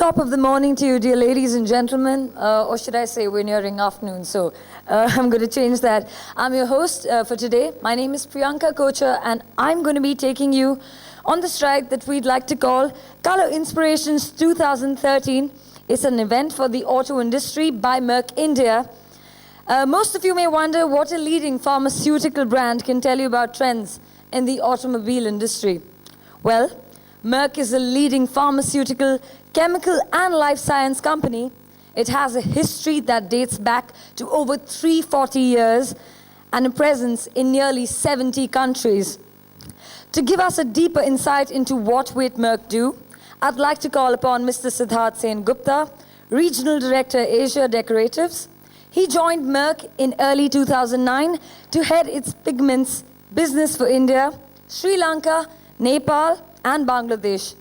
Top of the morning to you, dear ladies and gentlemen, or should I say we're nearing afternoon, so I'm going to change that. I'm your host for today. My name is Priyanka Kocher, and I'm going to be taking you on this ride that we'd like to call Color Inspirations 2013. It's an event for the auto industry by Merck India. Most of you may wonder what a leading pharmaceutical brand can tell you about trends in the automobile industry. Well, Merck is a leading pharmaceutical, chemical, and life science company. It has a history that dates back to over 340 years and a presence in nearly 70 countries. To give us a deeper insight into what we at Merck do, I'd like to call upon Mr. Siddharth Sengupta, Regional Director, Asia Decoratives. He joined Merck in early 2009 to head its pigments business for India, Sri Lanka, Nepal, and Bangladesh.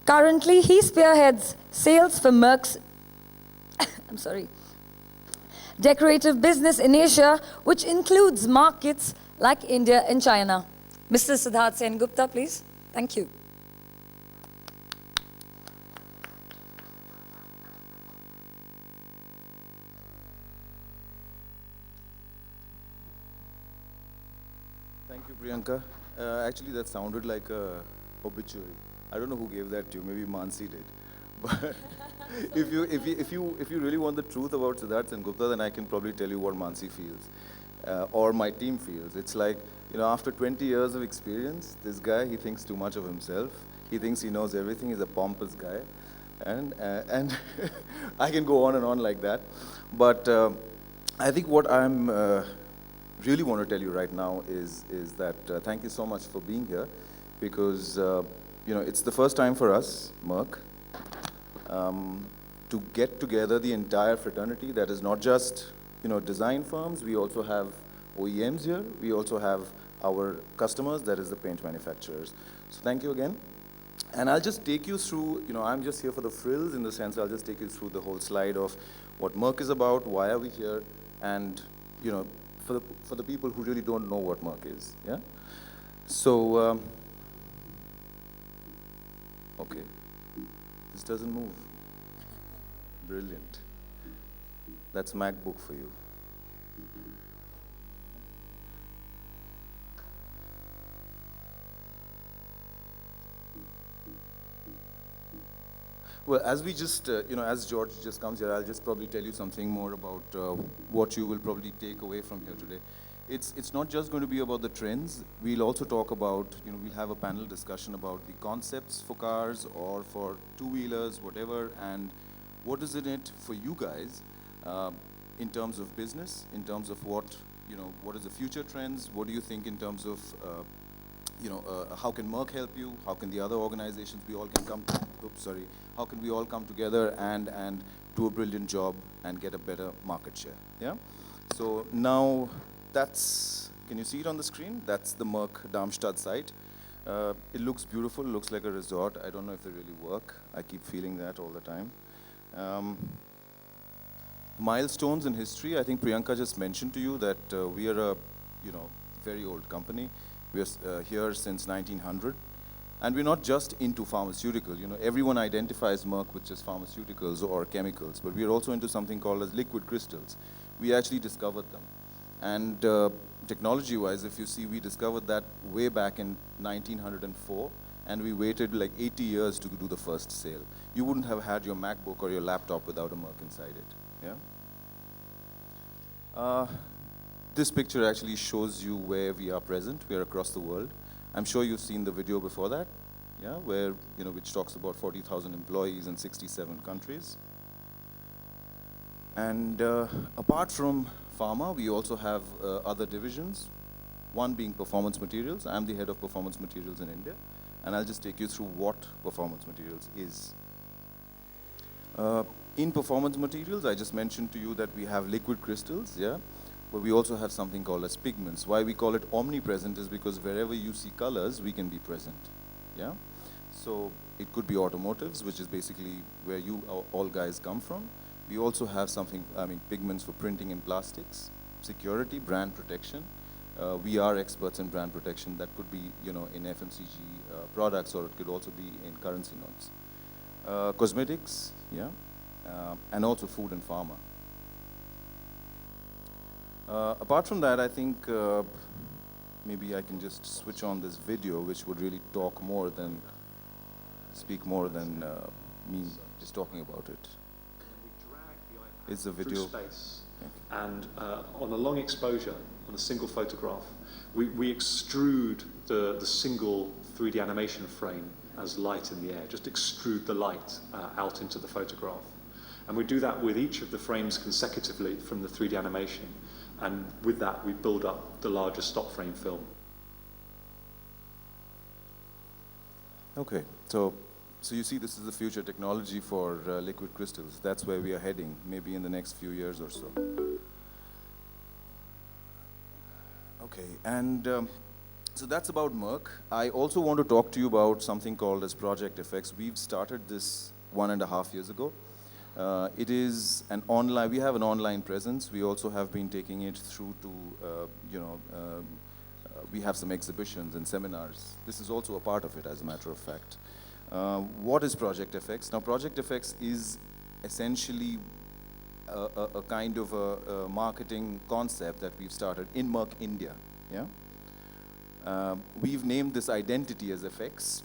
Currently, he spearheads sales for Merck's decorative business in Asia, which includes markets like India and China. Mr. Siddharth Sengupta, please. Thank you. Thank you, Priyanka. Actually, that sounded like a obituary. I don't know who gave that to you. Maybe Mansi did. But if you really want the truth about Siddharth Sengupta, then I can probably tell you what Mansi feels, or my team feels. It's like, after 20 years of experience, this guy, he thinks too much of himself. He thinks he knows everything. He's a pompous guy, and I can go on and on like that. But I think what I'm really want to tell you right now is that thank you so much for being here, because it's the first time for us, Merck, to get together the entire fraternity. That is not just design firms. We also have OEMs here. We also have our customers, that is the paint manufacturers. So thank you again. And I'll just take you through, I'm just here for the frills, in the sense I'll just take you through the whole slide of what Merck is about, why are we here, and for the people who really don't know what Merck is, yeah? So, okay, this doesn't move. Brilliant. That's MacBook for you. Well, as we just, as George just comes here, I'll just probably tell you something more about what you will probably take away from here today. It's not just going to be about the trends. We'll also talk about, we'll have a panel discussion about the concepts for cars or for two-wheelers, whatever, and what is in it for you guys in terms of business, in terms of what is the future trends, what do you think in terms of how can Merck help you? How can the other organizations, how can we all come together and do a brilliant job and get a better market share, yeah? So now can you see it on the screen? That's the Merck Darmstadt site. It looks beautiful, looks like a resort. I don't know if they really work. I keep feeling that all the time. Milestones in history, I think Priyanka just mentioned to you that we are a very old company. We are here since 1900, and we're not just into pharmaceutical. Everyone identifies Merck with just pharmaceuticals or chemicals, but we're also into something called as liquid crystals. We actually discovered them, and technology-wise, if you see, we discovered that way back in 1904, and we waited like 80 years to do the first sale. You wouldn't have had your MacBook or your laptop without a Merck inside it, yeah? This picture actually shows you where we are present. We are across the world. I'm sure you've seen the video before that, yeah, where, which talks about 40,000 employees in 67 countries. And apart from pharma, we also have other divisions, one being performance materials. I'm the head of performance materials in India, and I'll just take you through what performance materials is. In performance materials, I just mentioned to you that we have liquid crystals, yeah? But we also have something called as pigments. Why we call it omnipresent is because wherever you see colors, we can be present, yeah? So it could be automotives, which is basically where you all guys come from. We also have pigments for printing in plastics, security, brand protection. We are experts in brand protection. That could be, in FMCG products, or it could also be in currency notes. cosmetics, yeah, and also food and pharma. Apart from that, I think maybe I can just switch on this video, which would really talk more than, speak more than me just talking about it. It's a video. Through space. And on a long exposure, on a single photograph, we extrude the single 3D animation frame as light in the air, just extrude the light out into the photograph. And we do that with each of the frames consecutively from the 3D animation. And with that, we build up the larger stop frame film. Okay, so you see this is the future technology for liquid crystals. That's where we are heading, maybe in the next few years or so. Okay, and so that's about Merck. I also want to talk to you about something called as Project Effexx. We've started this 1.5 years ago. It is an online, we have an online presence. We also have been taking it through to, we have some exhibitions and seminars. This is also a part of it, as a matter of fact. What is Project Effexx? Now, Project Effexx is essentially a kind of a marketing concept that we've started in Merck, India. Yeah? We've named this identity as Effexx.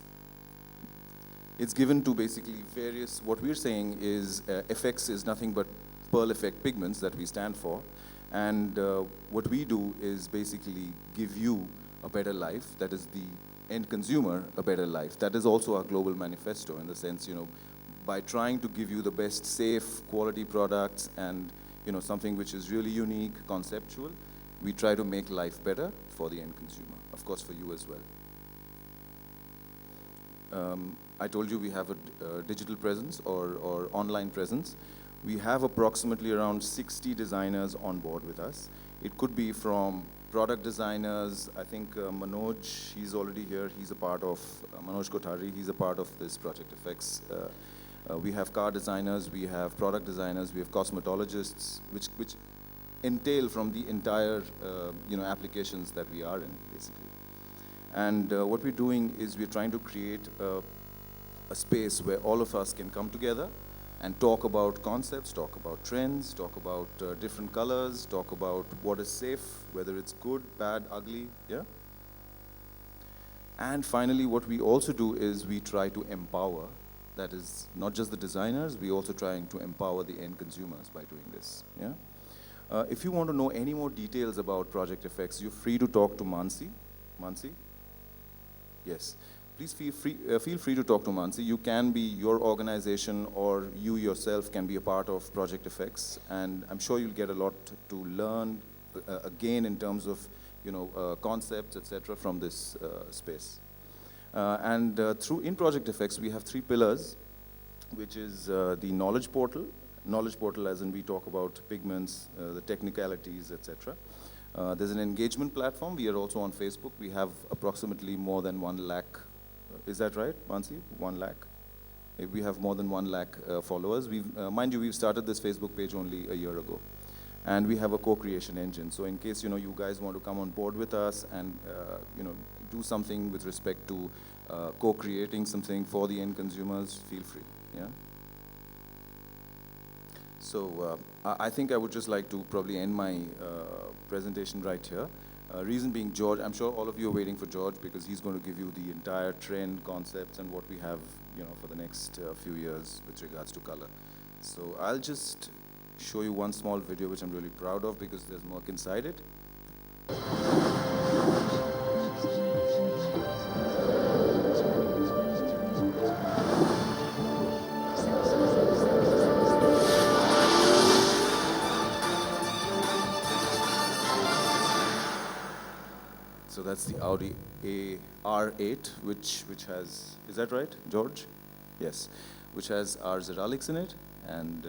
It's given to basically various, what we're saying is Effexx is nothing but pearl effect pigments that we stand for. And what we do is basically give you a better life, that is the end consumer a better life. That is also our global manifesto in the sense, by trying to give you the best safe quality products and something which is really unique, conceptual, we try to make life better for the end consumer, of course for you as well. I told you we have a digital presence or online presence. We have approximately around 60 designers on board with us. It could be from product designers. I think Manoj, he's already here. He's a part of, Manoj Kothari, he's a part of this Project Effexx. We have car designers, we have product designers, we have cosmetologists, which entail from the entire applications that we are in, basically. And what we're doing is we're trying to create a space where all of us can come together and talk about concepts, talk about trends, talk about different colors, talk about what is safe, whether it's good, bad, ugly, yeah? And finally, what we also do is we try to empower, that is not just the designers, we also trying to empower the end consumers by doing this, yeah? If you want to know any more details about Project Effexx, you're free to talk to Mansi. Mansi? Yes. Please feel free to talk to Mansi. You can be your organization or you yourself can be a part of Project Effexx, and I'm sure you'll get a lot to learn again in terms of concepts, etc. from this space. In Project Effexx, we have 3 pillars, which is the knowledge portal. Knowledge portal, as in we talk about pigments, the technicalities, etc. There's an engagement platform. We are also on Facebook. We have approximately more than 1 lakh. Is that right, Mansi? 1 lakh? We have more than 1 lakh followers. Mind you, we've started this Facebook page only a year ago. And we have a co-creation engine. So in case you guys want to come on board with us and do something with respect to co-creating something for the end consumers, feel free. Yeah. So I think I would just like to probably end my presentation right here. Reason being George, I'm sure all of you are waiting for George because he's going to give you the entire trend, concepts, and what we have, for the next few years with regards to color. So I'll just show you one small video which I'm really proud of because there's Merck inside it. So that's the Audi R8, which has, is that right, George? Yes, which has our Xeralix in it, and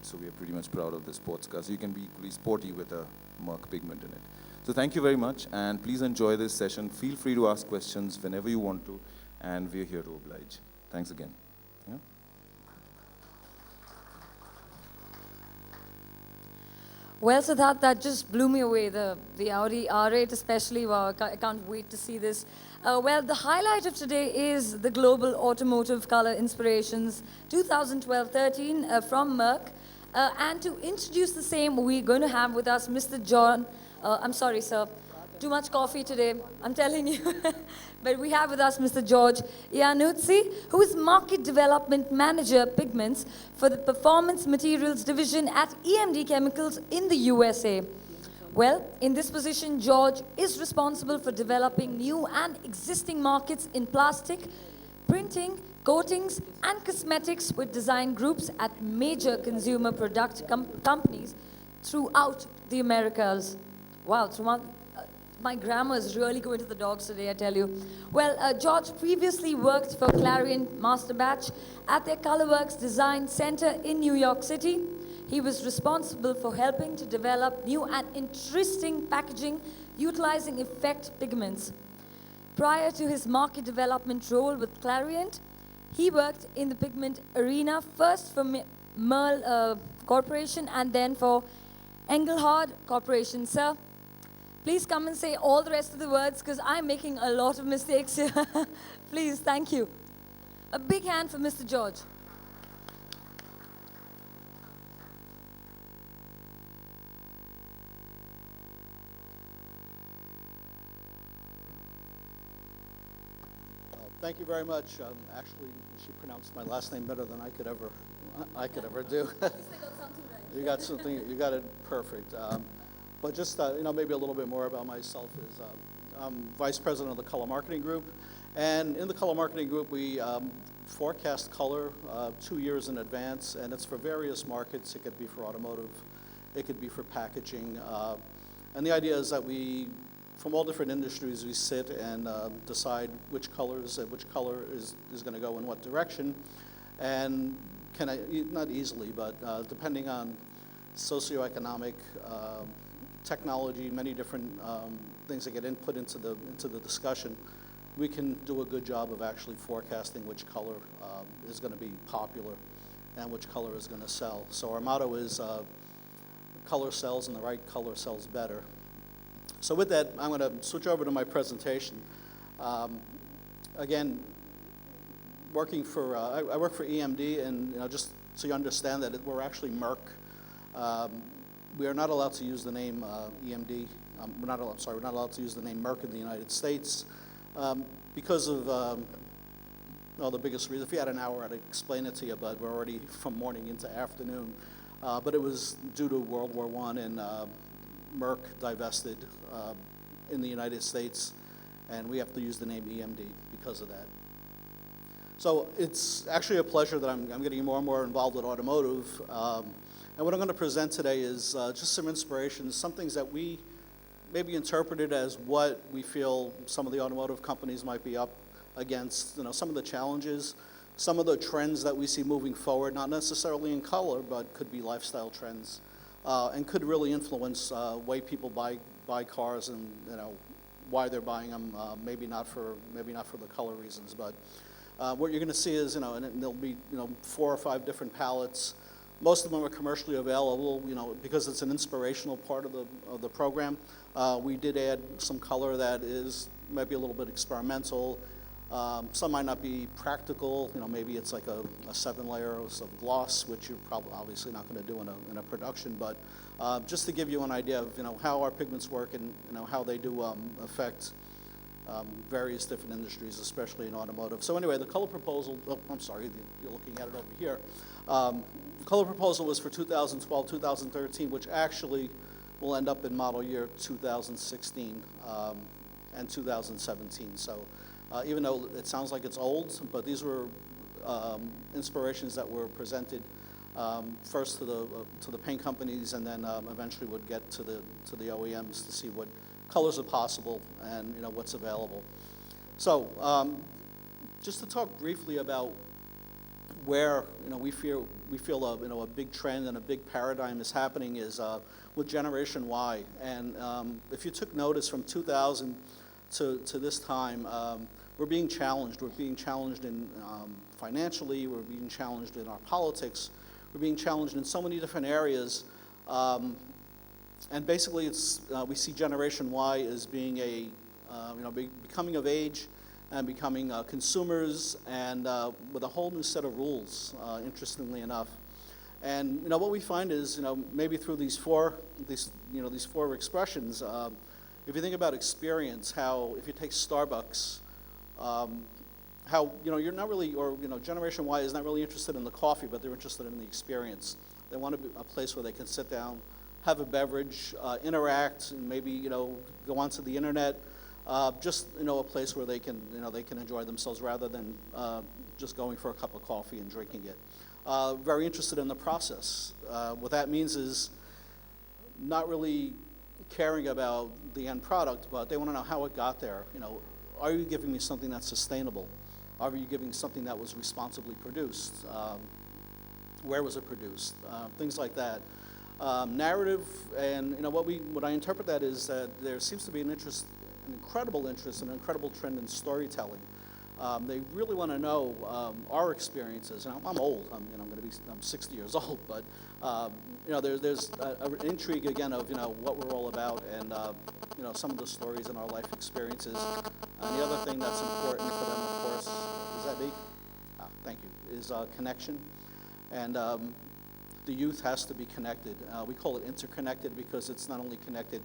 so we are pretty much proud of the sports car. So you can be equally sporty with a Merck pigment in it. So thank you very much, and please enjoy this session. Feel free to ask questions whenever you want to, and we're here to oblige. Thanks again. Yeah? Well, Siddharth, that just blew me away. The Audi R8 especially, wow, I can't wait to see this. Well, the highlight of today is the Global Automotive Color Inspirations 2012-13 from Merck. And to introduce the same, we're going to have with us Mr. John, I'm sorry, sir, too much coffee today, I'm telling you. But we have with us Mr. George Iannuzzi, who is Market Development Manager Pigments for the Performance Materials Division at EMD Chemicals in the USA. Well, in this position, George is responsible for developing new and existing markets in plastic, printing, coatings, and cosmetics with design groups at major consumer product companies throughout the Americas. Wow, my grammar is really going to the dogs today, I tell you. Well, George previously worked for Clarion Master Batch at their Colorworks Design Center in New York City. He was responsible for helping to develop new and interesting packaging utilizing Effexx pigments. Prior to his market development role with Clarion, he worked in the pigment arena, first for Merck Corporation and then for Engelhard Corporation. Sir, please come and say all the rest of the words because I'm making a lot of mistakes here. Please, thank you. A big hand for Mr. George. Thank you very much. Actually, she pronounced my last name better than I could ever do. You got something. You got it perfect. But just maybe a little bit more about myself is I'm vice president of the color marketing group, and in the color marketing group we forecast color 2 years in advance, and it's for various markets. It could be for automotive, it could be for packaging, and the idea is that we, from all different industries, we sit and decide which color is going to go in what direction, and not easily, but depending on socioeconomic, technology, many different things that get input into the discussion, we can do a good job of actually forecasting which color is going to be popular and which color is going to sell. So our motto is color sells and the right color sells better. So with that, I'm going to switch over to my presentation. Again, I work for EMD, and just so you understand that we're actually Merck. We are not allowed to use the name EMD. We're not allowed to use the name Merck in the United States because of the biggest reason. If you had an hour, I'd explain it to you, but we're already from morning into afternoon. But it was due to World War I, and Merck divested in the United States, and we have to use the name EMD because of that. So it's actually a pleasure that I'm getting more and more involved with automotive. And what I'm going to present today is just some inspirations, some things that we maybe interpreted as what we feel some of the automotive companies might be up against, some of the challenges, some of the trends that we see moving forward, not necessarily in color, but could be lifestyle trends, and could really influence way people buy cars and why they're buying them. Maybe not for the color reasons, but what you're going to see is and there'll be 4 or 5 different palettes. Most of them are commercially available, because it's an inspirational part of the program. We did add some color that might be a little bit experimental. Some might not be practical. Maybe it's like a 7 layers of gloss, which you're probably obviously not going to do in a production. But just to give you an idea of how our pigments work and how they do affect various different industries, especially in automotive. So anyway, the color proposal. Oh, I'm sorry, you're looking at it over here. Color proposal was for 2012, 2013, which actually will end up in model year 2016 and 2017. So even though it sounds like it's old, but these were inspirations that were presented first to the paint companies, and then eventually would get to the OEMs to see what colors are possible and what's available. So just to talk briefly about where we feel a big trend and a big paradigm is happening is with Generation Y. And if you took notice from 2000 to this time, we're being challenged. We're being challenged in financially. We're being challenged in our politics. We're being challenged in so many different areas. And basically, we see Generation Y as being becoming of age and becoming consumers, and with a whole new set of rules, interestingly enough. And what we find is, maybe through these four expressions, if you think about experience, how if you take Starbucks, how you're not really, or Generation Y is not really interested in the coffee, but they're interested in the experience. They want to be a place where they can sit down, have a beverage, interact, and maybe go onto the internet. Just a place where they can enjoy themselves rather than just going for a cup of coffee and drinking it. Very interested in the process. What that means is not really caring about the end product, but they want to know how it got there. Are you giving me something that's sustainable? Are you giving something that was responsibly produced? Where was it produced? Things like that. Narrative, and what I interpret that is that there seems to be an incredible interest, an incredible trend in storytelling. They really want to know our experiences. And I'm old. I'm 60 years old, but there's an intrigue again of what we're all about, and some of the stories in our life experiences. And the other thing that's important for them, of course, is that me? Thank you. Is connection, and the youth has to be connected. We call it interconnected because it's not only connected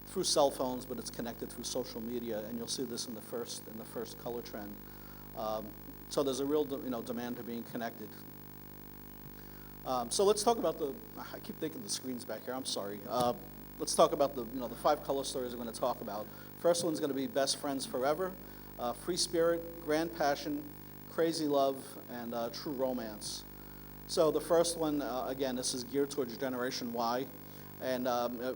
through cell phones, but it's connected through social media, and you'll see this in the first color trend. So there's a real demand to being connected. So let's talk about I keep thinking the screen's back here. I'm sorry. Let's talk about the 5 color stories we're going to talk about. First one's going to be Best Friends Forever, Free Spirit, Grand Passion, Crazy Love, and True Romance. So the first one, again, this is geared towards Generation Y. And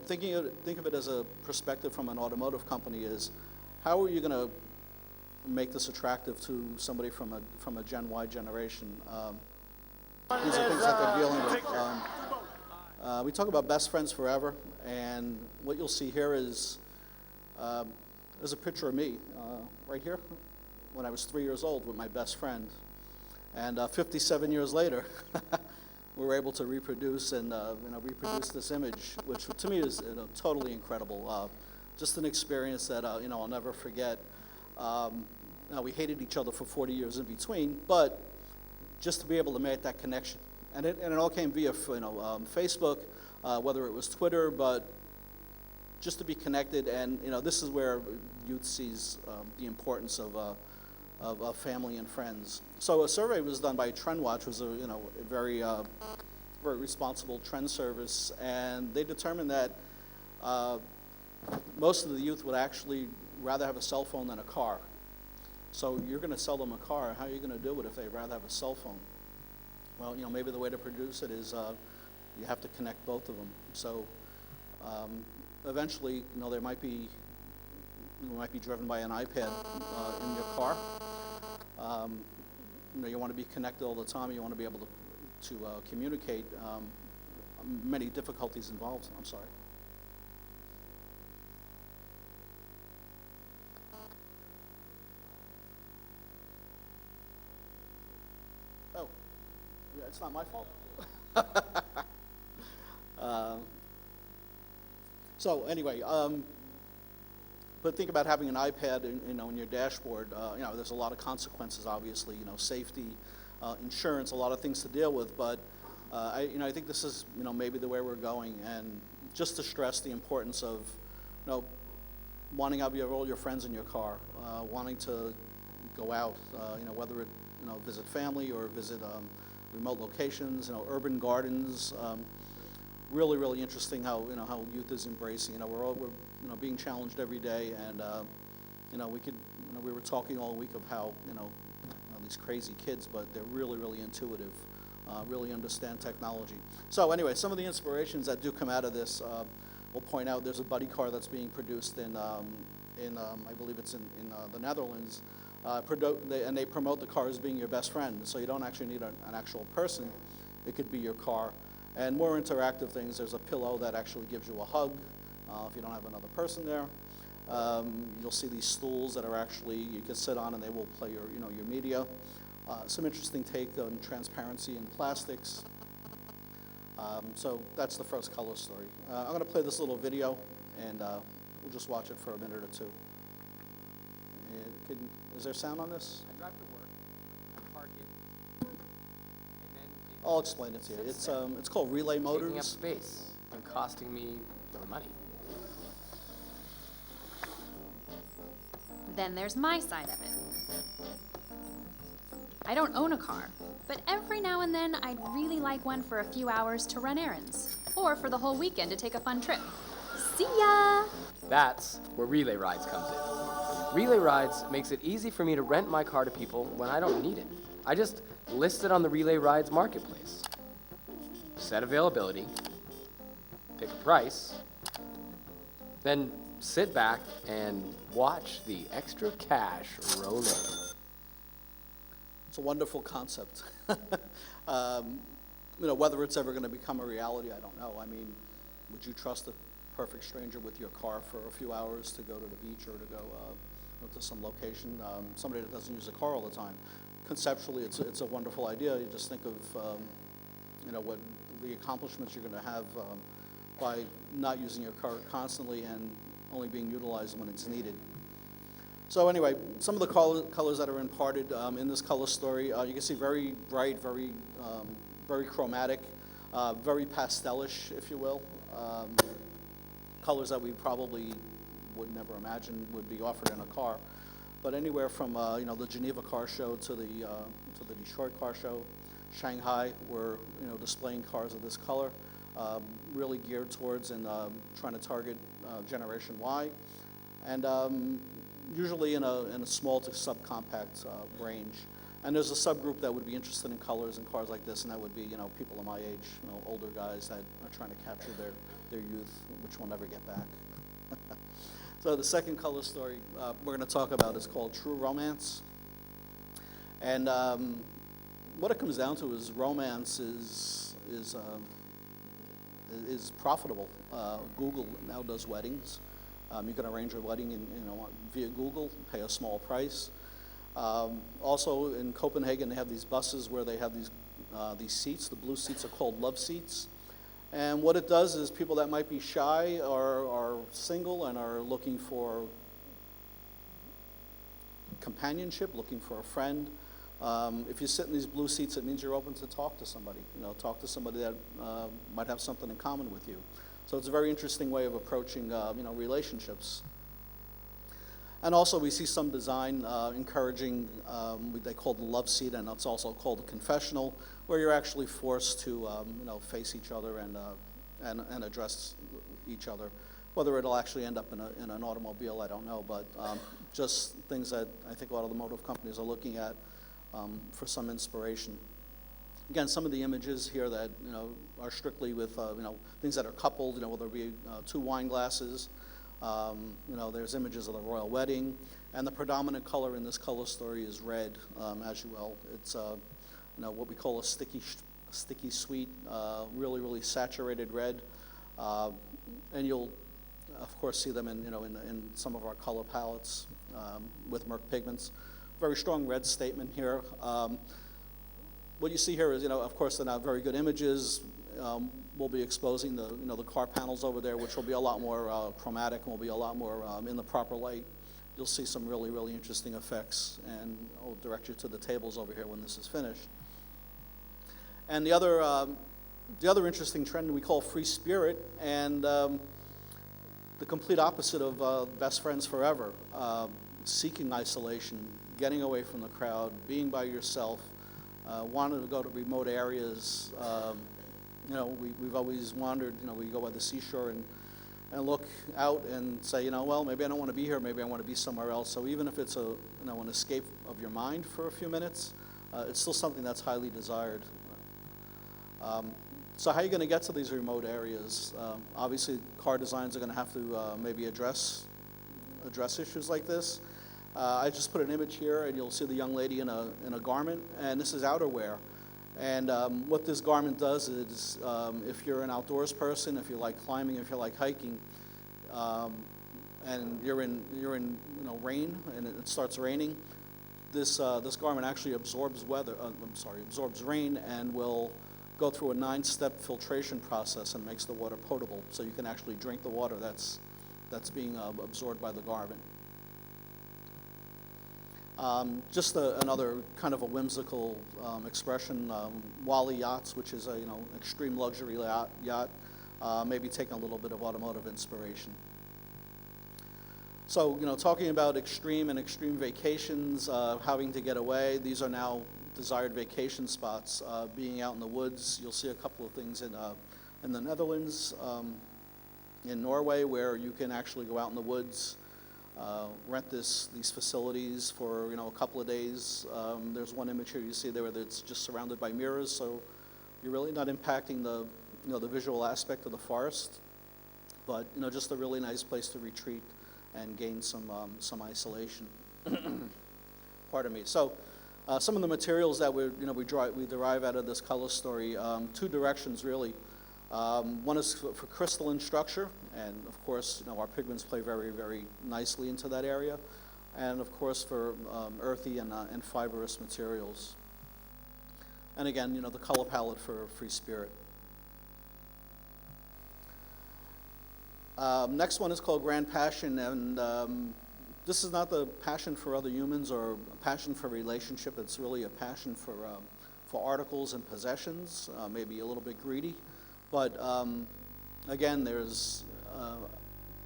think of it as a perspective from an automotive company is, how are you going to make this attractive to somebody from a Gen Y generation? These are things that they're dealing with. We talk about Best Friends Forever, and what you'll see here is there's a picture of me right here when I was 3 years old with my best friend. And 57 years later, we were able to reproduce this image, which to me is totally incredible. Just an experience that I'll never forget. We hated each other for 40 years in between, but just to be able to make that connection, and it all came via Facebook, whether it was Twitter, but just to be connected. And this is where youth sees the importance of family and friends. So a survey was done by TrendWatch, was a very very responsible trend service, and they determined that most of the youth would actually rather have a cell phone than a car. So you're going to sell them a car. How are you going to do it if they'd rather have a cell phone? Well, maybe the way to produce it is you have to connect both of them. So eventually, they might be driven by an iPad in your car. You want to be connected all the time. You want to be able to communicate. Many difficulties involved. I'm sorry. Oh, yeah, it's not my fault. So anyway, but think about having an iPad, in your dashboard. There's a lot of consequences, obviously. Safety, insurance, a lot of things to deal with. But I think this is, maybe the way we're going. And just to stress the importance of, wanting to have all your friends in your car, wanting to go out, whether it, visit family or visit remote locations, urban gardens. Really, really interesting how youth is embracing. We're being challenged every day, and we were talking all week of how these crazy kids, but they're really, really intuitive, really understand technology. So anyway, some of the inspirations that do come out of this, we'll point out. There's a buddy car that's being produced in I believe it's in the Netherlands, and they promote the car as being your best friend. So you don't actually need an actual person; it could be your car. And more interactive things, there's a pillow that actually gives you a hug if you don't have another person there. You'll see these stools that are actually, you can sit on and they will play your media. Some interesting take on transparency in plastics. So that's the first color story. I'm going to play this little video, and we'll just watch it for a minute or two. Is there sound on this? I drive to work, I park it, and then I'll explain it to you. It's called Relay taking up Motors. space and costing me no money. Then there's my side of it. I don't own a car, but every now and then I'd really like one for a few hours to run errands, or for the whole weekend to take a fun trip. See ya! That's where Relay Rides comes in. Relay Rides makes it easy for me to rent my car to people when I don't need it. I just list it on the Relay Rides marketplace. Set availability, pick a price, then sit back and watch the extra cash roll in. It's a wonderful concept. Whether it's ever going to become a reality, I don't know. I mean, would you trust a perfect stranger with your car for a few hours to go to the beach or to go to some location? Somebody that doesn't use a car all the time. Conceptually, it's a wonderful idea. You just think of what the accomplishments you're going to have by not using your car constantly and only being utilized when it's needed. So anyway, some of the colors that are imparted in this color story, you can see very bright, very chromatic, very pastelish, if you will. Colors that we probably would never imagine would be offered in a car. But anywhere from the Geneva Car Show to the Detroit Car Show, Shanghai, we're displaying cars of this color, really geared towards and trying to target Generation Y, and usually in a small to subcompact range. And there's a subgroup that would be interested in colors and cars like this, and that would be people of my age, older guys that are trying to capture their youth, which we'll never get back. So the second color story we're going to talk about is called True Romance. And what it comes down to is romance is profitable. Google now does weddings. You can arrange a wedding via Google, pay a small price. Also in Copenhagen, they have these buses where they have these seats. The blue seats are called love seats. And what it does is people that might be shy are single and are looking for companionship, looking for a friend. If you sit in these blue seats, it means you're open to talk to somebody. Talk to somebody that might have something in common with you. So it's a very interesting way of approaching relationships. And also we see some design encouraging, they call it the love seat, and it's also called a confessional, where you're actually forced to face each other and address each other. Whether it'll actually end up in an automobile, I don't know, but just things that I think a lot of the automotive companies are looking at for some inspiration. Again, some of the images here that are strictly with things that are coupled, whether it be two wine glasses. There's images of the royal wedding, and the predominant color in this color story is red, as you will. It's what we call a sticky sweet, really, really saturated red, and you'll of course see them in some of our color palettes with Merck pigments. Very strong red statement here. What you see here is, of course, they're not very good images. We'll be exposing the car panels over there, which will be a lot more chromatic and will be a lot more in the proper light. You'll see some really, really interesting effects, and I'll direct you to the tables over here when this is finished. And the other interesting trend we call free spirit, and the complete opposite of best friends forever, seeking isolation, getting away from the crowd, being by yourself, wanting to go to remote areas. We've always wandered, we go by the seashore and look out and say, well, maybe I don't want to be here, maybe I want to be somewhere else. So even if it's an escape of your mind for a few minutes, it's still something that's highly desired. So how are you going to get to these remote areas? Obviously, car designs are going to have to maybe address issues like this. I just put an image here, and you'll see the young lady in a garment, and this is outerwear. And what this garment does is, if you're an outdoors person, if you like climbing, if you like hiking, and you're in rain, and it starts raining, this garment actually absorbs absorbs rain, and will go through a 9-step filtration process and makes the water potable, so you can actually drink the water that's being absorbed by the garment. Just another kind of a whimsical expression, Wally Yachts, which is a extreme luxury yacht, maybe taking a little bit of automotive inspiration. So talking about extreme and extreme vacations, having to get away, these are now desired vacation spots. Being out in the woods, you'll see a couple of things in the Netherlands, in Norway, where you can actually go out in the woods. Rent these facilities for a couple of days. There's one image here you see there that's just surrounded by mirrors, so you're really not impacting the the visual aspect of the forest, but just a really nice place to retreat and gain some isolation. Pardon me. So some of the materials that we derive out of this color story, two directions really. One is for crystalline structure, and of course, our pigments play very, very nicely into that area, and of course for earthy and fibrous materials. And again, the color palette for Free Spirit. Next one is called Grand Passion, and this is not the passion for other humans or a passion for relationship. It's really a passion for articles and possessions, maybe a little bit greedy. But again, there's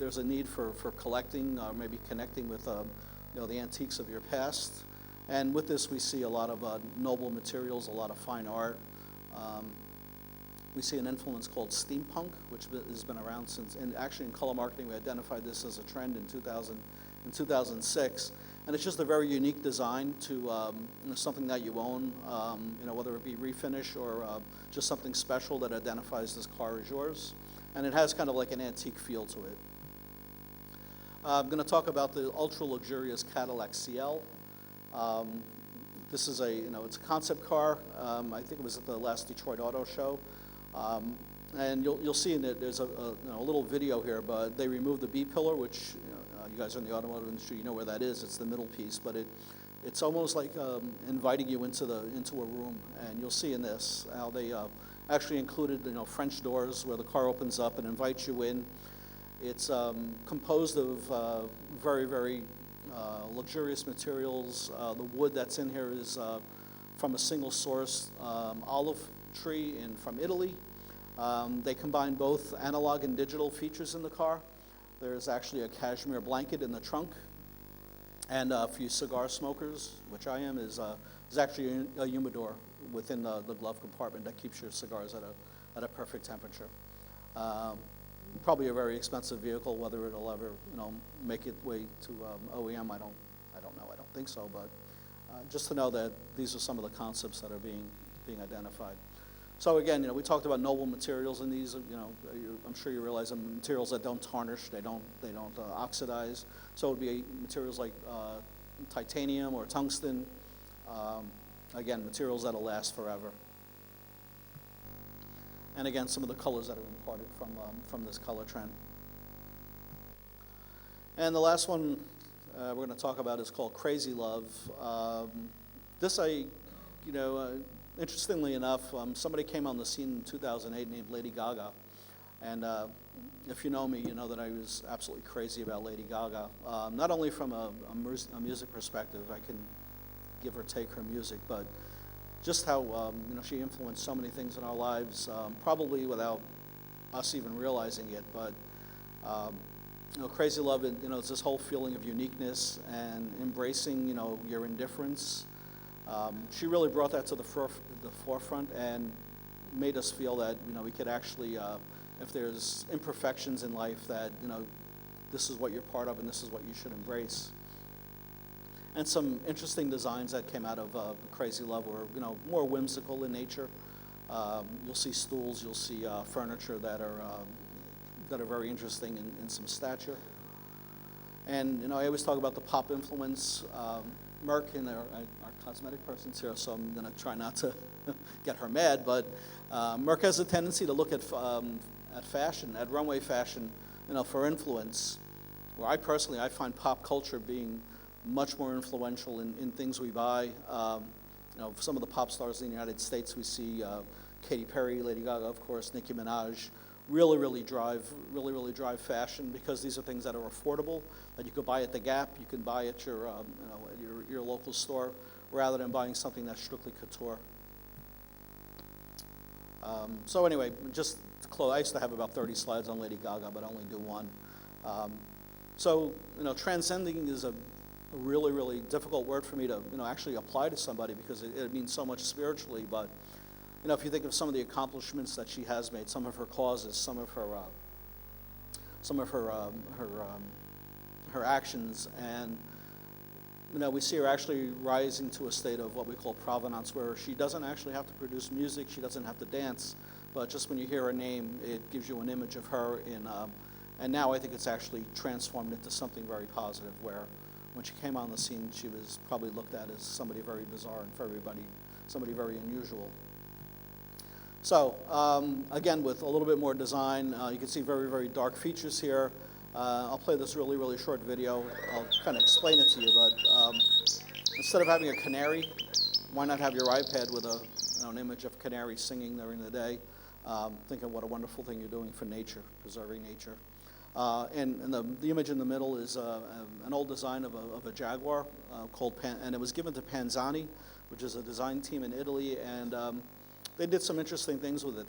a need for collecting, or maybe connecting with the antiques of your past. And with this, we see a lot of noble materials, a lot of fine art. We see an influence called Steampunk, which has been around since, and actually in color marketing, we identified this as a trend in 2006. And it's just a very unique design to something that you own, whether it be refinish or just something special that identifies this car as yours. And it has kind of like an antique feel to it. I'm going to talk about the ultra luxurious Cadillac Ciel. This is it's a concept car. I think it was at the last Detroit Auto Show. And you'll see in it, there's a little video here, but they removed the B-pillar, which you guys are in the automotive industry, you know where that is. It's the middle piece, but it's almost like inviting you into a room. And you'll see in this how they actually included French doors where the car opens up and invites you in. It's composed of very, very luxurious materials. The wood that's in here is from a single source, olive tree from Italy. They combine both analog and digital features in the car. There's actually a cashmere blanket in the trunk. And for you cigar smokers, which I am, is actually a humidor within the glove compartment that keeps your cigars at a perfect temperature. Probably a very expensive vehicle. Whether it'll ever make its way to OEM, I don't know. I don't think so. But just to know that these are some of the concepts that are being identified. So again, we talked about noble materials in these. I'm sure you realize materials that don't tarnish, they don't oxidize. So it would be materials like titanium or tungsten. Again, materials that'll last forever. And again, some of the colors that are imparted from this color trend. And the last one we're going to talk about is called Crazy Love. Interestingly enough, somebody came on the scene in 2008 named Lady Gaga. And if you know me, you know that I was absolutely crazy about Lady Gaga. Not only from a music perspective, I can give or take her music, but just how she influenced so many things in our lives, probably without us even realizing it. But Crazy Love, it's this whole feeling of uniqueness and embracing, your indifference. She really brought that to the forefront and made us feel that we could actually, if there's imperfections in life, that this is what you're part of and this is what you should embrace. And some interesting designs that came out of Crazy Love were more whimsical in nature. You'll see stools, you'll see furniture that are very interesting in some stature. And I always talk about the pop influence. Merck, and our cosmetic person's here, so I'm going to try not to get her mad, but Merck has a tendency to look at fashion, at runway fashion, for influence. Where I find pop culture being much more influential in things we buy. Some of the pop stars in the United States we see Katy Perry, Lady Gaga, of course, Nicki Minaj, really drive fashion, because these are things that are affordable, that you could buy at the Gap, you can buy at your, at your local store, rather than buying something that's strictly couture. So anyway, just to close, I used to have about 30 slides on Lady Gaga, but I only do one. So, transcending is a really difficult word for me to, actually apply to somebody, because it means so much spiritually. But, if you think of some of the accomplishments that she has made, some of her causes, some of her actions, and we see her actually rising to a state of what we call provenance, where she doesn't actually have to produce music, she doesn't have to dance, but just when you hear her name, it gives you an image of her and now I think it's actually transformed into something very positive, where when she came on the scene, she was probably looked at as somebody very bizarre, and for everybody, somebody very unusual. So, again, with a little bit more design, you can see very dark features here. I'll play this really short video. I'll kind of explain it to you, but instead of having a canary, why not have your iPad with an image of canary singing during the day? Thinking what a wonderful thing you're doing for nature, preserving nature. And the image in the middle is an old design of a Jaguar called and it was given to Panzani, which is a design team in Italy, and they did some interesting things with it.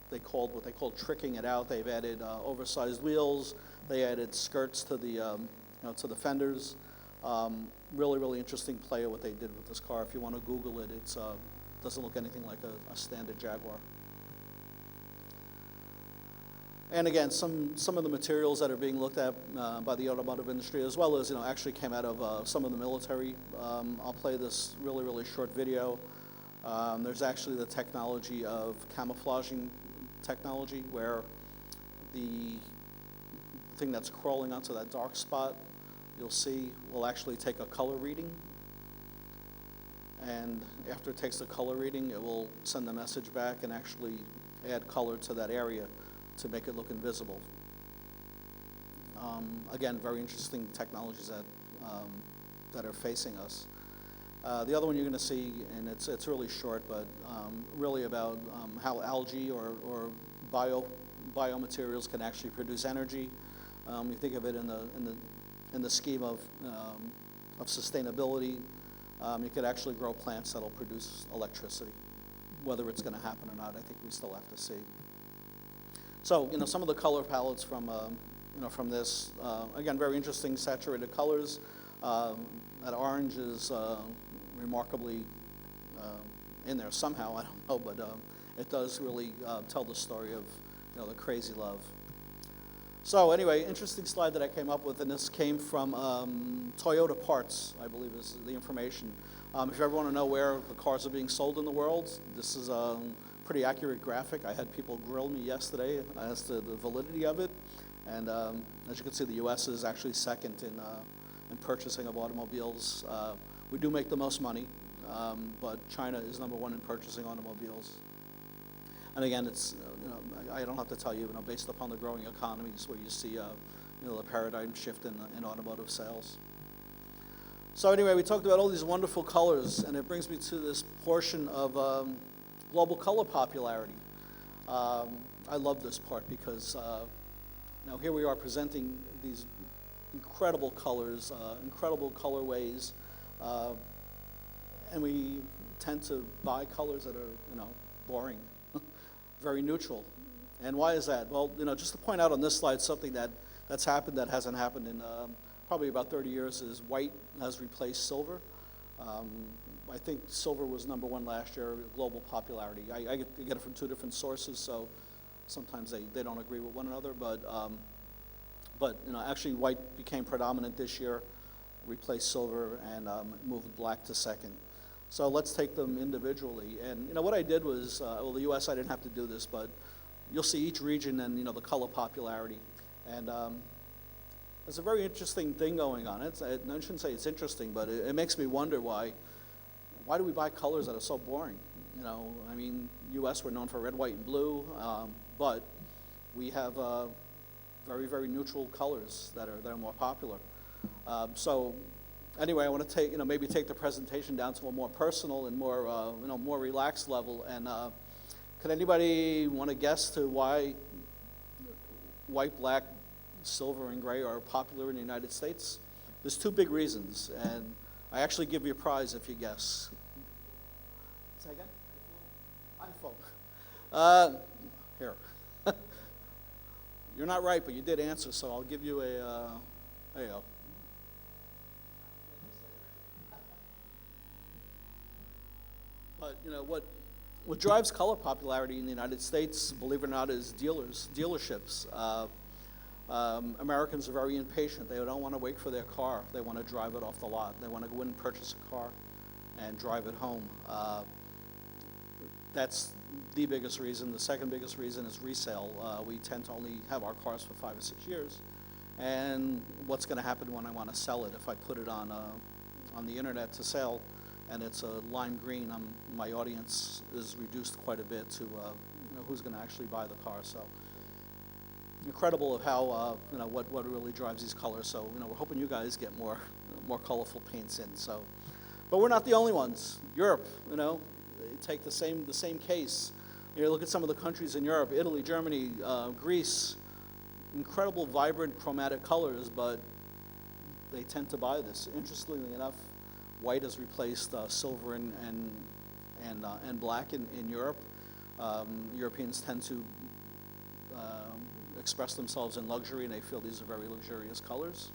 They called what they called tricking it out. They've added oversized wheels. They added skirts to the to the fenders. Really interesting play of what they did with this car. If you want to Google it, it doesn't look anything like a standard Jaguar. And again, some of the materials that are being looked at by the automotive industry, as well as actually came out of some of the military. I'll play this really short video. There's actually the technology of camouflaging technology, where the thing that's crawling onto that dark spot, you'll see, will actually take a color reading. And after it takes the color reading, it will send the message back and actually add color to that area to make it look invisible. Again, very interesting technologies that are facing us. The other one you're going to see, and it's really short, but really about how algae or biomaterials can actually produce energy. You think of it in the scheme of sustainability. You could actually grow plants that'll produce electricity. Whether it's going to happen or not, I think we still have to see. So, some of the color palettes from this, again, very interesting saturated colors. That orange is remarkably in there somehow, I don't know, but it does really tell the story of the crazy love. So anyway, interesting slide that I came up with, and this came from Toyota Parts, I believe is the information. If you ever want to know where the cars are being sold in the world, this is a pretty accurate graphic. I had people grill me yesterday as to the validity of it, and as you can see, the U.S. is actually second in purchasing of automobiles. We do make the most money, but China is number one in purchasing automobiles. And again, it's I don't have to tell you, based upon the growing economies, where you see the paradigm shift in automotive sales. So anyway, we talked about all these wonderful colors, and it brings me to this portion of global color popularity. I love this part because now here we are presenting these incredible colors, incredible colorways, and we tend to buy colors that are, boring, very neutral. And why is that? Well, just to point out on this slide something that's happened that hasn't happened in probably about 30 years is white has replaced silver. I think silver was number one last year, global popularity. I get it from two different sources, so sometimes they don't agree with one another, but actually white became predominant this year, replaced silver, and moved black to second. So let's take them individually. And what I did was, well, the U.S. I didn't have to do this, but you'll see each region and the color popularity. And there's a very interesting thing going on. I shouldn't say it's interesting, but it makes me wonder why do we buy colors that are so boring? I mean, U.S. we're known for red, white, and blue, but we have very neutral colors that are more popular. So anyway, I want to take maybe take the presentation down to a more personal and more more relaxed level, and Can anybody want to guess to why white, black, silver, and gray are popular in the United States? There's two big reasons, and I actually give you a prize if you guess. Say again? iPhone. Here. You're not right, but you did answer, so I'll give you a, there you go. But, you know, what drives color popularity in the United States, believe it or not, is dealerships. Americans are very impatient. They don't want to wait for their car. They want to drive it off the lot. They want to go in and purchase a car and drive it home. That's the biggest reason. The second biggest reason is resale. We tend to only have our cars for 5 or 6 years. And what's going to happen when I want to sell it? If I put it on the internet to sell and it's a lime green, my audience is reduced quite a bit to who's going to actually buy the car. So incredible of how what really drives these colors. So we're hoping you guys get more colorful paints in. So, but we're not the only ones. Europe, they take the same case. Look at some of the countries in Europe: Italy, Germany, Greece. Incredible, vibrant, chromatic colors, but they tend to buy this. Interestingly enough, white has replaced silver and black in Europe. Europeans tend to express themselves in luxury, and they feel these are very luxurious colors.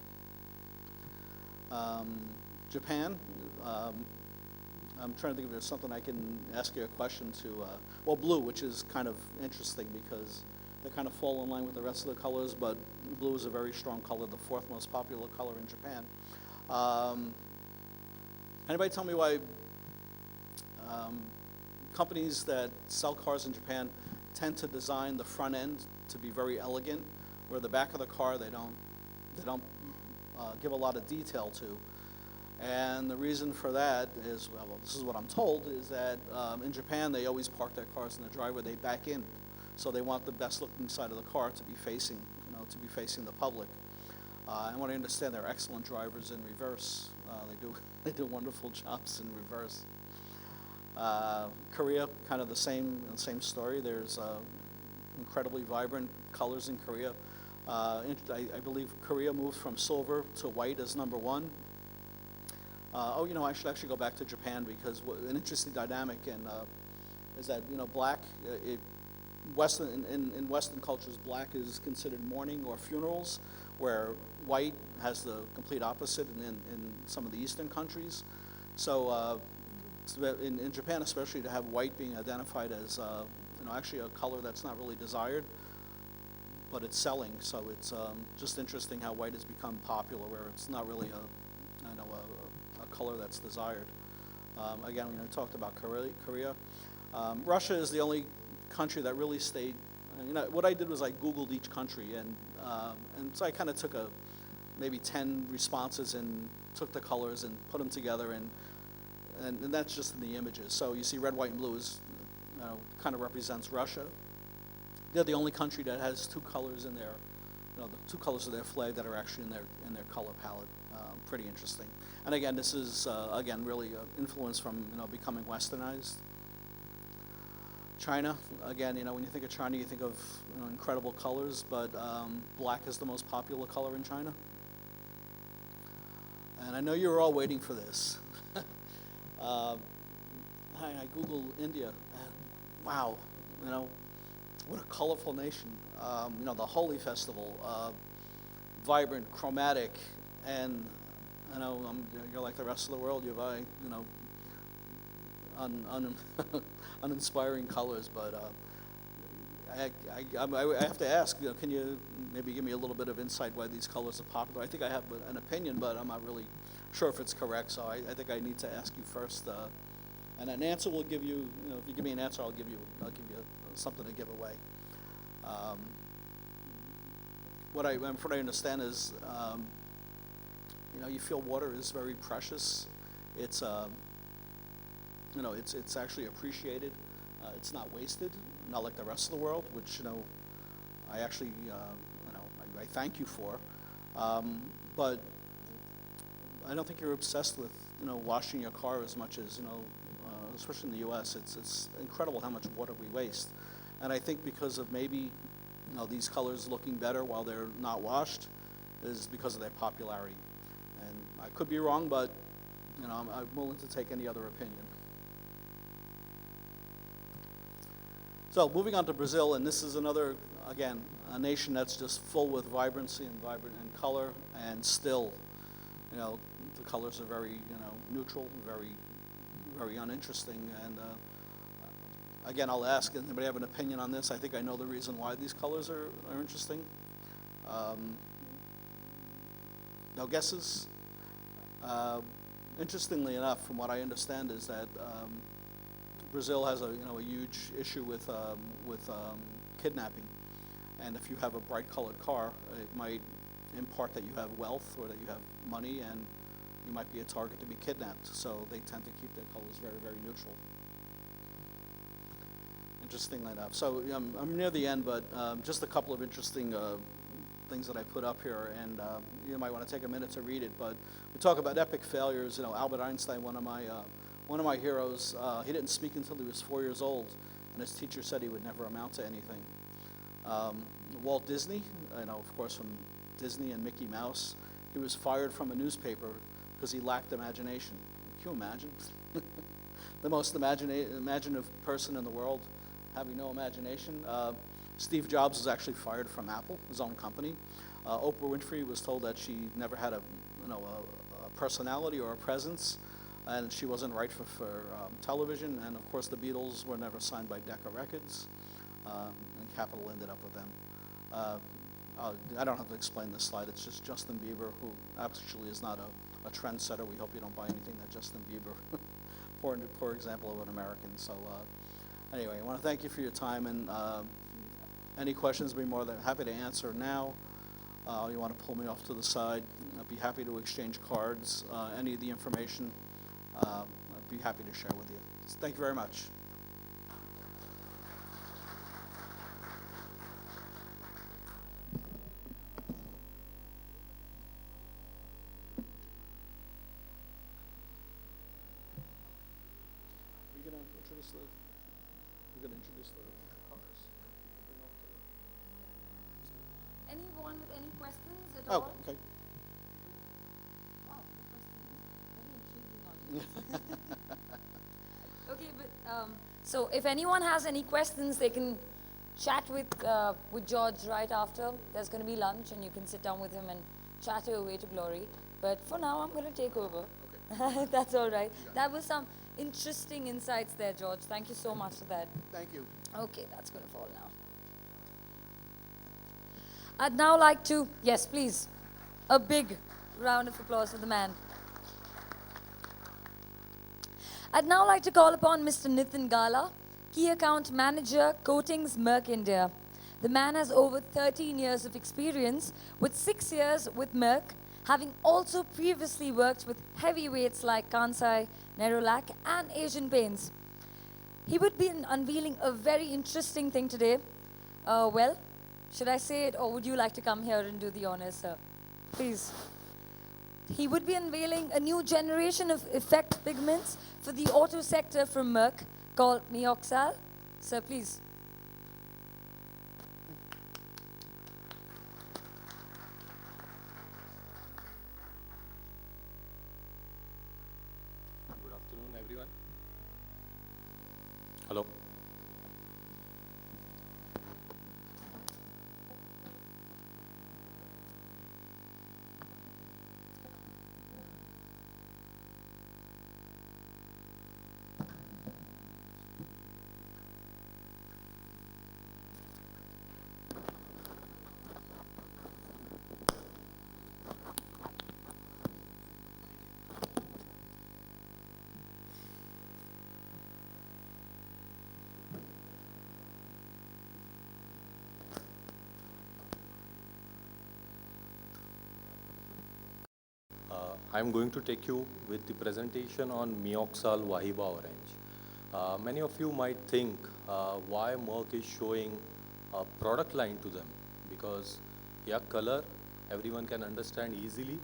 Japan, I'm trying to think if there's something I can ask you a question to. Well, blue, which is kind of interesting because they kind of fall in line with the rest of the colors, but blue is a very strong color, the fourth most popular color in Japan. Anybody tell me why companies that sell cars in Japan tend to design the front end to be very elegant, where the back of the car they don't give a lot of detail to? And the reason for that is, well, this is what I'm told, is that in Japan they always park their cars in the driveway, they back in. So they want the best looking side of the car to be facing, the public. And what I understand, they're excellent drivers in reverse. They do wonderful jobs in reverse. Korea, kind of the same story. There's incredibly vibrant colors in Korea. I believe Korea moved from silver to white as number one. I should actually go back to Japan because an interesting dynamic is that black. In Western cultures, black is considered mourning or funerals, where white has the complete opposite in some of the Eastern countries. So in Japan especially, to have white being identified as actually a color that's not really desired, but it's selling. So it's just interesting how white has become popular, where it's not really a color that's desired. Again, we talked about Korea. Russia is the only country that really stayed. What I did was I Googled each country, and so I kind of took maybe 10 responses and took the colors and put them together, and that's just in the images. So you see red, white, and blue is kind of represents Russia. They're the only country that has two colors in their, the two colors of their flag that are actually in their color palette. Pretty interesting. And again, this is really influence from becoming westernized. China, again, when you think of China, you think of incredible colors, but black is the most popular color in China. And I know you were all waiting for this. I Googled India. And wow, what a colorful nation. The Holi festival, vibrant, chromatic, and you're like the rest of the world. You have uninspiring colors, but I have to ask, can you maybe give me a little bit of insight why these colors are popular? I think I have an opinion, but I'm not really sure if it's correct, so I think I need to ask you first. And an answer will give you, if you give me an answer, I'll give you something to give away. What I understand is, you feel water is very precious. It's it's actually appreciated. It's not wasted, not like the rest of the world, which I actually I thank you for. But I don't think you're obsessed with washing your car as much as especially in the U.S., it's incredible how much water we waste. And I think because of maybe these colors looking better while they're not washed is because of their popularity. And I could be wrong, but I'm willing to take any other opinion. So moving on to Brazil, and this is another, again, a nation that's just full with vibrancy and vibrant and color, and still, the colors are very, neutral, very, very uninteresting. And again, I'll ask, does anybody have an opinion on this? I think I know the reason why these colors are interesting. No guesses? Interestingly enough, from what I understand, is that Brazil has a huge issue with kidnapping, and if you have a bright colored car, it might impart that you have wealth or that you have money, and you might be a target to be kidnapped. So they tend to keep their colors very, very neutral. Interestingly enough. So I'm near the end, but just a couple of interesting things that I put up here, and you might want to take a minute to read it. But we talk about epic failures. Albert Einstein, one of my heroes, he didn't speak until he was 4 years old, and his teacher said he would never amount to anything. Walt Disney, of course, from Disney and Mickey Mouse, he was fired from a newspaper because he lacked imagination. Can you imagine? The most imaginative person in the world having no imagination. Steve Jobs was actually fired from Apple, his own company. Oprah Winfrey was told that she never had a personality or a presence, and she wasn't right for television. And of course, the Beatles were never signed by Decca Records, and Capitol ended up with them. I don't have to explain this slide. It's just Justin Bieber, who actually is not a trendsetter. We hope you don't buy anything that Justin Bieber, poor example of an American. So anyway, I want to thank you for your time, and any questions, I'll be more than happy to answer now. You want to pull me off to the side, I'd be happy to exchange cards, any of the information, I'd be happy to share with you. So thank you very much. We're going to introduce the cars. Anyone with any questions at Oh, all? okay. Wow, the questions. Very intriguing audience. Okay, but so if anyone has any questions, they can chat with George right after. There's going to be lunch, and you can sit down with him and chat your way to glory. But for now, I'm going to take over. Okay. That's all right. That was some interesting insights there, George. Thank you so much for that. Thank you. Okay, that's going to fall now. I'd now like to, yes, please, a big round of applause for the man. I'd now like to call upon Mr. Nitin Gala, Key Account Manager, Coatings, Merck India. The man has over 13 years of experience, with 6 years with Merck, having also previously worked with heavyweights like Kansai, Nerolac, and Asian Paints. He would be unveiling a very interesting thing today. Well, should I say it, or would you like to come here and do the honors, sir? Please. He would be unveiling a new generation of Effexx pigments for the auto sector from Merck called Oxide. Sir, please. Good afternoon, everyone. Hello. I'm going to take you with the presentation on Mioxal Wahiba Orange. Many of you might think why Merck is showing a product line to them, because yeah, color everyone can understand easily,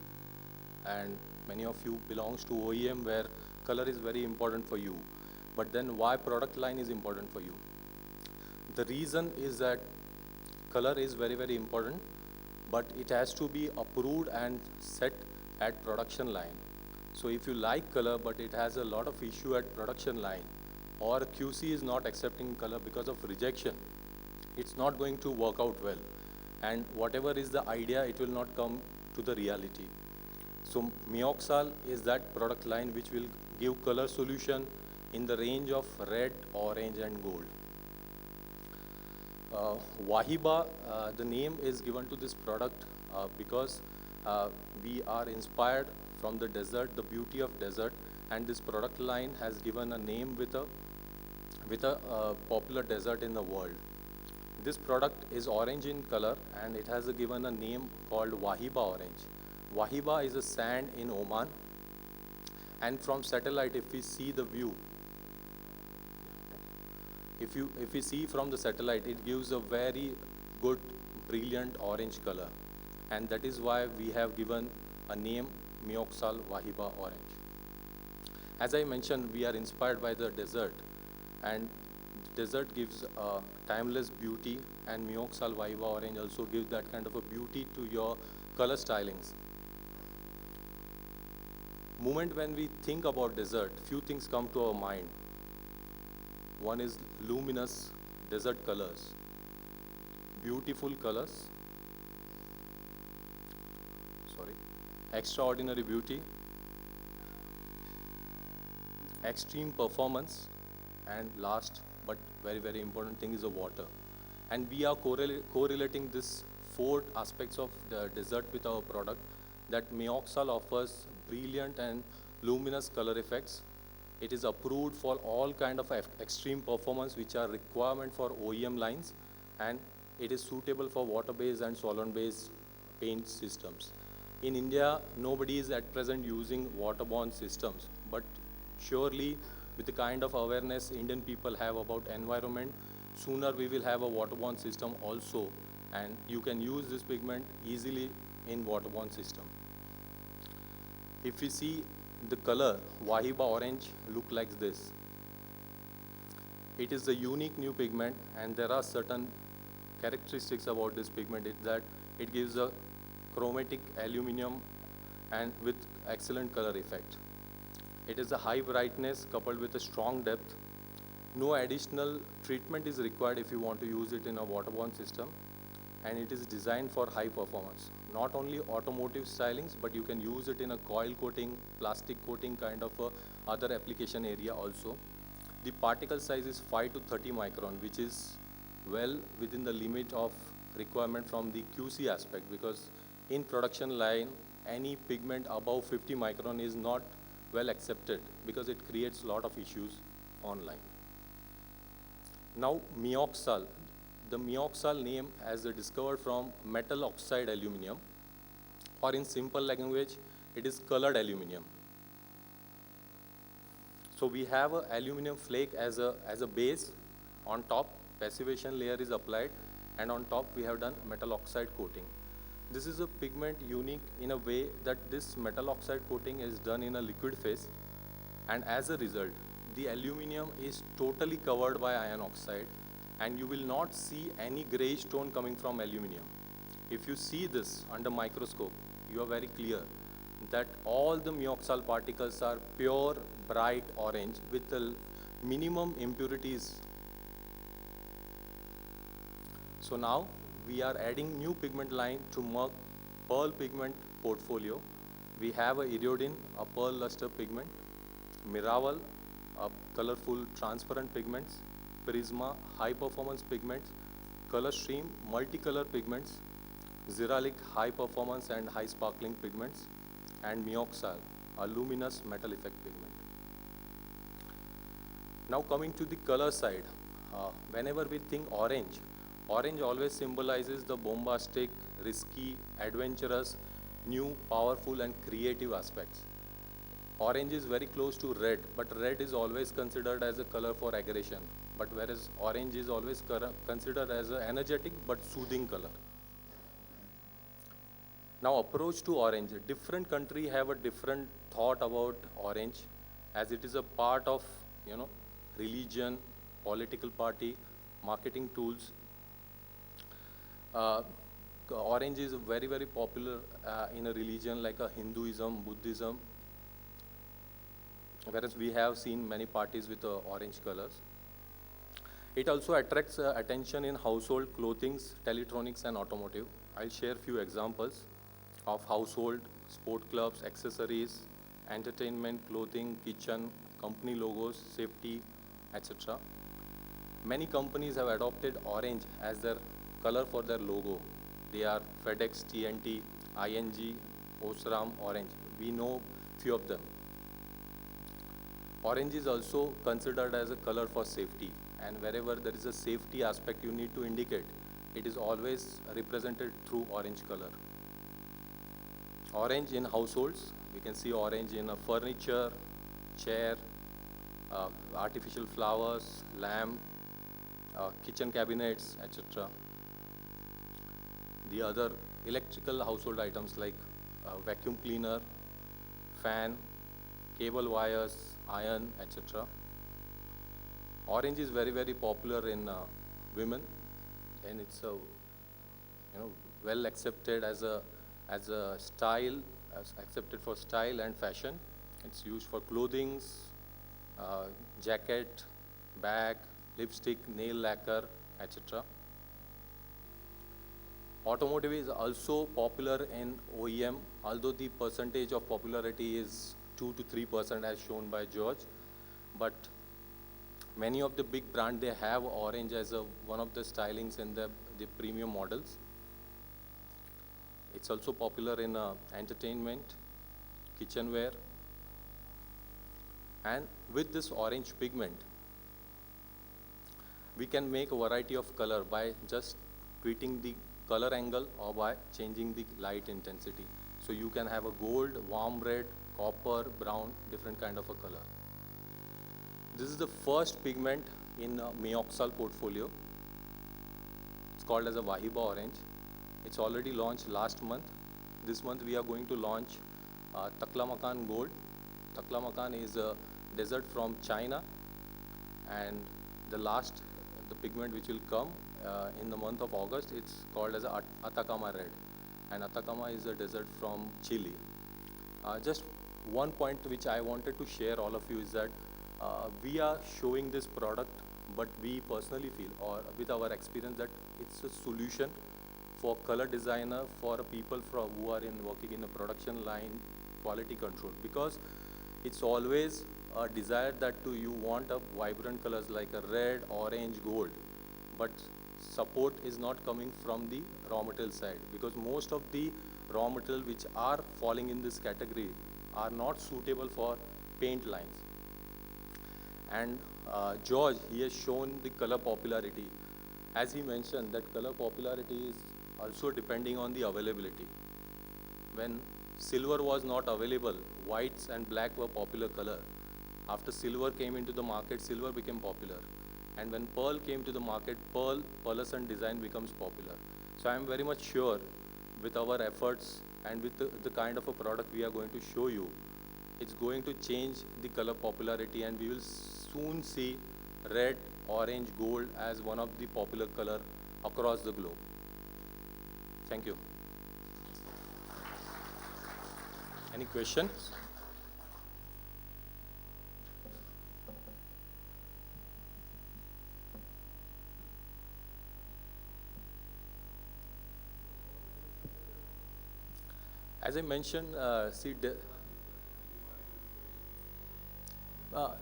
and many of you belongs to OEM where color is very important for you. But then why product line is important for you? The reason is that color is very, very important, but it has to be approved and set at production line. So if you like color, but it has a lot of issue at production line, or QC is not accepting color because of rejection, it's not going to work out well. And whatever is the idea, it will not come to the reality. So Mioxal is that product line which will give color solution in the range of red, orange and gold. Wahiba, the name is given to this product because we are inspired from the desert, the beauty of desert, and this product line has given a name with a popular desert in the world. This product is orange in color and it has given a name called Wahiba orange. Wahiba is a sand in Oman, and from satellite, if we see the view, if we see from the satellite, it gives a very good, brilliant orange color, and that is why we have given a name Mioxal Wahiba orange. As I mentioned, we are inspired by the desert, and desert gives a timeless beauty, and Mioxal Wahiba orange also gives that kind of a beauty to your color stylings. Moment when we think about desert, few things come to our mind. One is luminous desert colors, beautiful colors, extraordinary beauty, extreme performance, and last but very, very important thing is the water. And we are correlating this 4 aspects of the desert with our product, that Mioxal offers brilliant and luminous color effects. It is approved for all kind of extreme performance which are requirement for OEM lines, and it is suitable for water-based and solvent-based paint systems. In India, nobody is at present using waterborne systems, but surely with the kind of awareness Indian people have about environment, sooner we will have a waterborne system also, and you can use this pigment easily in waterborne system. If we see the color, Wahiba orange look like this. It is a unique new pigment, and there are certain characteristics about this pigment, is that it gives a chromatic aluminum and with excellent color effect. It is a high brightness coupled with a strong depth. No additional treatment is required if you want to use it in a waterborne system, and it is designed for high performance. Not only automotive stylings, but you can use it in a coil coating, plastic coating kind of other application area also. The particle size is 5 to 30 micron, which is well within the limit of requirement from the QC aspect, because in production line, any pigment above 50 micron is not well accepted because it creates a lot of issues online. Now Mioxal. The Mioxal name as discovered from metal oxide aluminum, or in simple language, it is colored aluminum. So we have a aluminum flake as a base. On top, passivation layer is applied, and on top we have done metal oxide coating. This is a pigment unique in a way that this metal oxide coating is done in a liquid phase, and as a result, the aluminum is totally covered by iron oxide, and you will not see any gray stone coming from aluminum. If you see this under microscope, you are very clear that all the Mioxal particles are pure, bright orange with the minimum impurities. So now we are adding new pigment line to Merck pearl pigment portfolio. We have a Iridium, a pearl luster pigment, Miraval, a colorful transparent pigments, Prisma, high performance pigments, Color Stream, multicolor pigments, Xeralic, high performance and high sparkling pigments, and Mioxal, a luminous metal effect pigment. Now coming to the color side, whenever we think orange, orange always symbolizes the bombastic, risky, adventurous, new, powerful and creative aspects. Orange is very close to red, but red is always considered as a color for aggression, but whereas orange is always considered as an energetic but soothing color. Now approach to orange. Different country have a different thought about orange, as it is a part of, religion, political party, marketing tools. Uh, Orange is very, very popular in a religion like a Hinduism, Buddhism, whereas we have seen many parties with orange colors. It also attracts attention in household, clothing, electronics, and automotive. I'll share few examples of household, sport clubs, accessories, entertainment, clothing, kitchen, company logos, safety, etc. Many companies have adopted orange as their color for their logo. They are FedEx, TNT, ING, Osram, Orange. We know few of them. Orange is also considered as a color for safety, and wherever there is a safety aspect you need to indicate, it is always represented through orange color. Orange in households, we can see orange in a furniture, chair, artificial flowers, lamp, kitchen cabinets, etc. The other electrical household items like vacuum cleaner, fan, cable wires, iron, etc. Orange is very, very popular in women, and it's well accepted as a style, accepted for style and fashion. It's used for clothing, jacket, bag, lipstick, nail lacquer, etc. Automotive is also popular in OEM, although the percentage of popularity is 2 to 3% as shown by George. But many of the big brands, they have orange as one of the stylings in the premium models. It's also popular in entertainment, kitchenware. And with this orange pigment, we can make a variety of color by just tweaking the color angle or by changing the light intensity. So you can have a gold, warm red, copper, brown, different kind of a color. This is the first pigment in Mioxal portfolio. It's called as a Wahiba orange. It's already launched last month. This month we are going to launch Taklamakan Gold. Taklamakan is a desert from China, and the pigment which will come in the month of August, it's called as Atacama Red, and Atacama is a desert from Chile. Just one point which I wanted to share all of you is that we are showing this product, but we personally feel, or with our experience, that it's a solution for color designer, for people who are working in a production line, quality control, because it's always a desire that you want a vibrant colors like a red, orange, gold, but support is not coming from the raw material side, because most of the raw material which are falling in this category are not suitable for paint lines. And George, he has shown the color popularity. As he mentioned, that color popularity is also depending on the availability. When silver was not available, whites and black were popular color. After silver came into the market, silver became popular. And when pearl came to the market, pearlescent design becomes popular. So I am very much sure with our efforts and with the kind of a product we are going to show you, it's going to change the color popularity, and we will soon see red, orange, gold as one of the popular color across the globe. Thank you. Any questions? As I mentioned,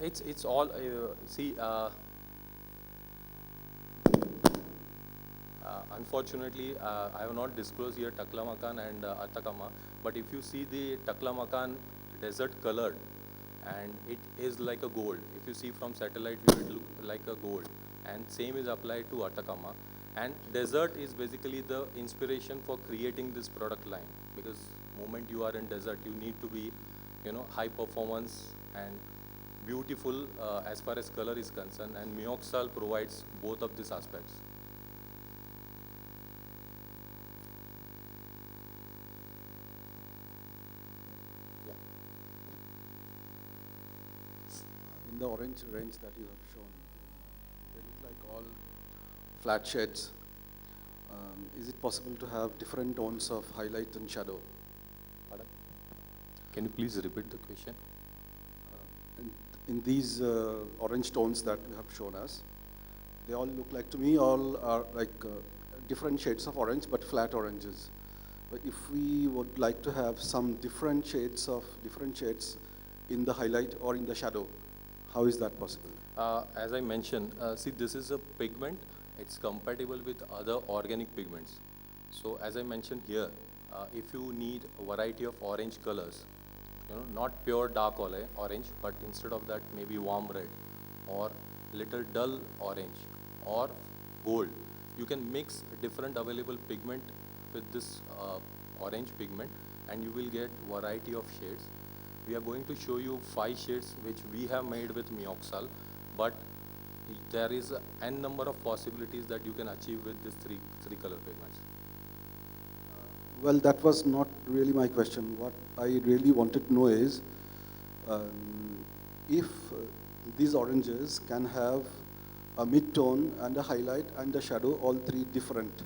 it's all unfortunately, I have not disclosed here Taklamakan and Atacama, but if you see the Taklamakan desert colored, and it is like a gold. If you see from satellite view, it looks like a gold, and same is applied to Atacama. And desert is basically the inspiration for creating this product line, because moment you are in desert, you need to be, high performance and beautiful as far as color is concerned, and Mioxal provides both of these aspects. in the orange range that you have shown, they look like all flat shades. Is it possible to have different tones of highlight and shadow? Pardon? Can you please repeat the question? In these orange tones that you have shown us, they all look like, to me, all are like different shades of orange, but flat oranges. But if we would like to have some different shades in the highlight or in the shadow, how is that possible? As I mentioned, see, this is a pigment. It's compatible with other organic pigments. So as I mentioned here, if you need a variety of orange colors, not pure dark orange, but instead of that maybe warm red or little dull orange or gold, you can mix different available pigment with this orange pigment and you will get variety of shades. We are going to show you 5 shades which we have made with Mioxal, but there is n number of possibilities that you can achieve with these three color pigments. Well, that was not really my question. What I really wanted to know is if these oranges can have a mid-tone and a highlight and a shadow, all 3 different.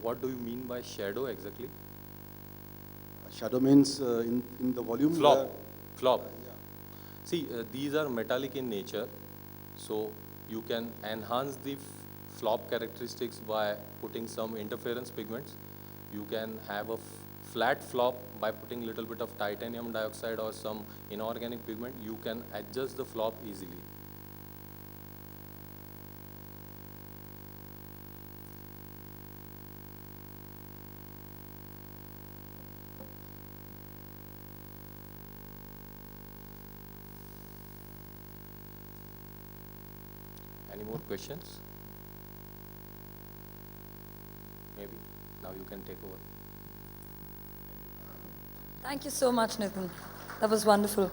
What do you mean by shadow exactly? Shadow means in the volume. Flop. Yeah. See, these are metallic in nature, so you can enhance the flop characteristics by putting some interference pigments. You can have a flat flop by putting little bit of titanium dioxide or some inorganic pigment. You can adjust the flop easily. Any more questions? Maybe now you can take over. Thank you so much, Nitin. That was wonderful.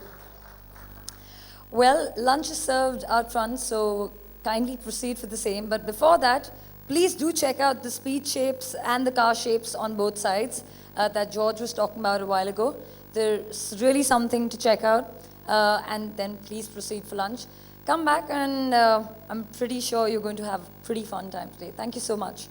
Well, lunch is served out front, so kindly proceed for the same. But before that, please do check out the speed shapes and the car shapes on both sides that George was talking about a while ago. There's really something to check out. And then please proceed for lunch. Come back and I'm pretty sure you're going to have a pretty fun time today. Thank you so much.